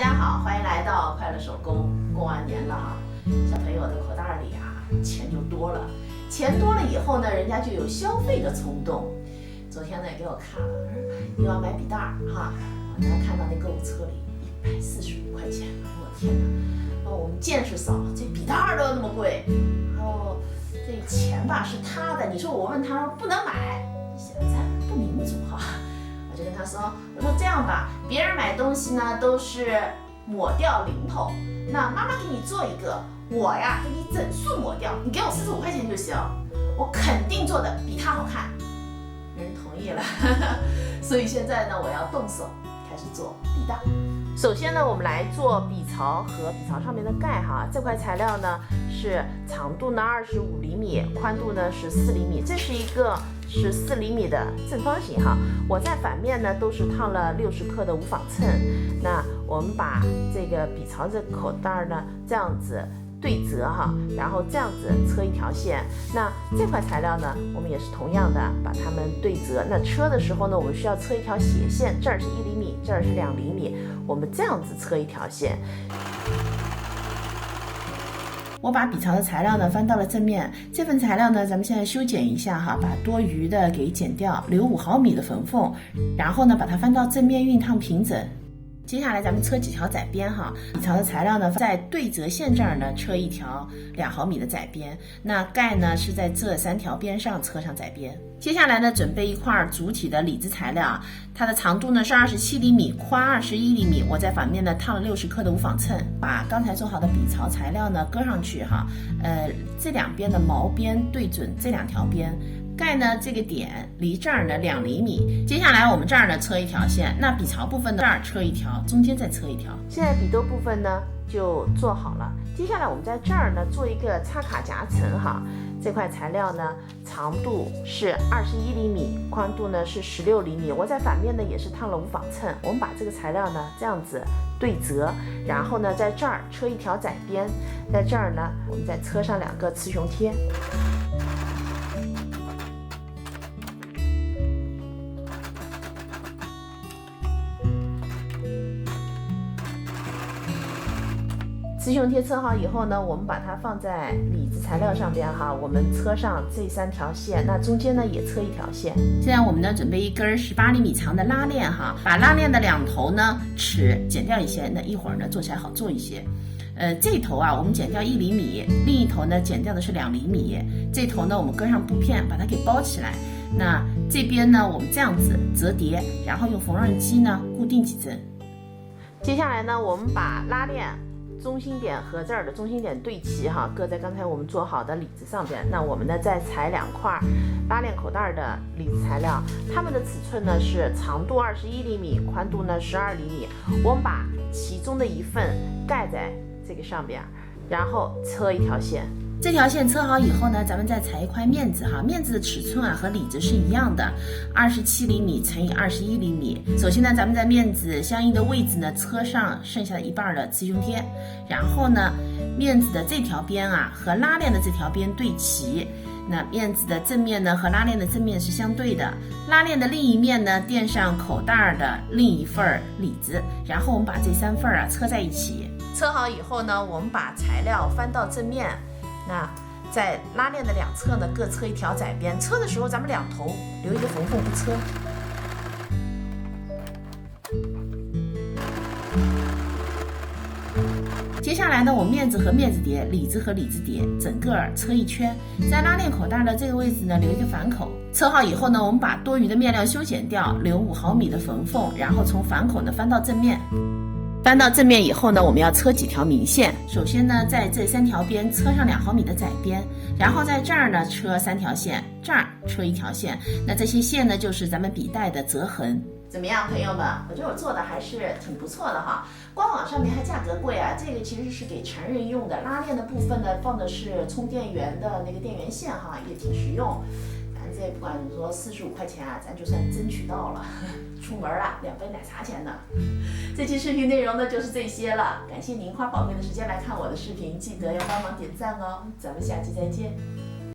家好，欢迎来到快乐手工。过完年了哈，小朋友的口袋里啊钱就多了，钱多了以后呢，人家就有消费的冲动。昨天呢给我看了，又要买笔袋哈，我才看到那购物车里145块钱，我天哪！我们见识少，这笔袋都那么贵，然后这钱吧是他的，你说我问他不能买，现在不民主哈。我就跟他说，我说这样吧，别人买东西呢都是抹掉零头，那妈妈给你做一个，我呀给你整数抹掉，你给我45块钱就行，我肯定做的比他好看。人同意了，所以现在呢我要动手开始做笔袋。首先呢，我们来做笔槽和笔槽上面的盖哈。这块材料呢是长度呢25厘米，宽度呢是4厘米，这是一个14厘米的正方形哈。我在反面呢都是烫了60克的无纺衬。那我们把这个笔槽的口袋呢这样子对折哈，然后这样子车一条线。那这块材料呢，我们也是同样的把它们对折。那车的时候呢，我们需要车一条斜线，这儿是1厘米，这儿是2厘米，我们这样子车一条线。我把笔槽的材料呢翻到了正面，这份材料呢，咱们现在修剪一下哈，把多余的给剪掉，留5毫米的缝缝，然后呢把它翻到正面熨烫平整。接下来咱们车几条窄边哈，笔槽的材料呢在对折线这儿呢车一条2毫米的窄边，那盖呢是在这3条边上车上窄边。接下来呢准备一块主体的里子材料，它的长度呢是27厘米，宽21厘米，我在反面呢烫了60克的无纺衬，把刚才做好的笔槽材料呢搁上去哈，这两边的毛边对准这2条边。盖呢这个点离这儿呢2厘米，接下来我们这儿呢车一条线，那笔槽部分呢这儿车一条，中间再车一条。现在笔兜部分呢就做好了，接下来我们在这儿呢做一个插卡夹层哈。这块材料呢长度是21厘米，宽度呢是16厘米，我在反面呢也是烫了无纺衬。我们把这个材料呢这样子对折，然后呢在这儿车一条窄边，在这儿呢我们再车上2个雌雄贴。雌雄贴车好以后呢，我们把它放在里子材料上边哈，我们车上这3条线，那中间呢也车一条线。现在我们呢准备一根18厘米长的拉链哈，把拉链的2头呢齿剪掉一些，那一会儿呢做起来好做一些。这头啊我们剪掉1厘米，另一头呢剪掉的是2厘米，这头呢我们搁上布片把它给包起来。那这边呢我们这样子折叠，然后用缝纫机呢固定几针。接下来呢我们把拉链中心点和这儿的中心点对齐哈，搁在刚才我们做好的里子上边。那我们呢再裁2块拉链口袋的里子材料，它们的尺寸呢是长度21厘米，宽度呢12厘米。我们把其中的一份盖在这个上边，然后车一条线。这条线车好以后呢，咱们再裁一块面子哈，面子的尺寸啊和里子是一样的，27厘米乘以21厘米。首先呢，咱们在面子相应的位置呢车上剩下的一半的雌雄贴，然后呢，面子的这条边啊和拉链的这条边对齐。那面子的正面呢和拉链的正面是相对的，拉链的另一面呢垫上口袋的另一份里子，然后我们把这3份啊车在一起。车好以后呢，我们把材料翻到正面。那在拉链的2侧呢各车一条窄边，车的时候咱们2头留一个缝缝不车。接下来呢，我面子和面子叠，里子和里子叠，整个车一圈，在拉链口袋的这个位置呢留一个反口。车好以后呢，我们把多余的面料修剪掉，留5毫米的缝缝，然后从反口呢翻到正面。翻到正面以后呢，我们要车几条明线。首先呢，在这3条边车上2毫米的窄边，然后在这儿呢车3条线，这儿车1条线。那这些线呢，就是咱们笔袋的折痕。怎么样，朋友们？我觉得我做的还是挺不错的哈。官网上面还价格贵啊，这个其实是给成人用的。拉链的部分呢，放的是充电源的那个电源线哈，也挺实用。反正这不管你说45块钱啊，咱就算争取到了。出门啊，2杯奶茶钱呢。这期视频内容呢就是这些了，感谢您花宝贵的时间来看我的视频，记得要帮忙点赞哦。咱们下期再见。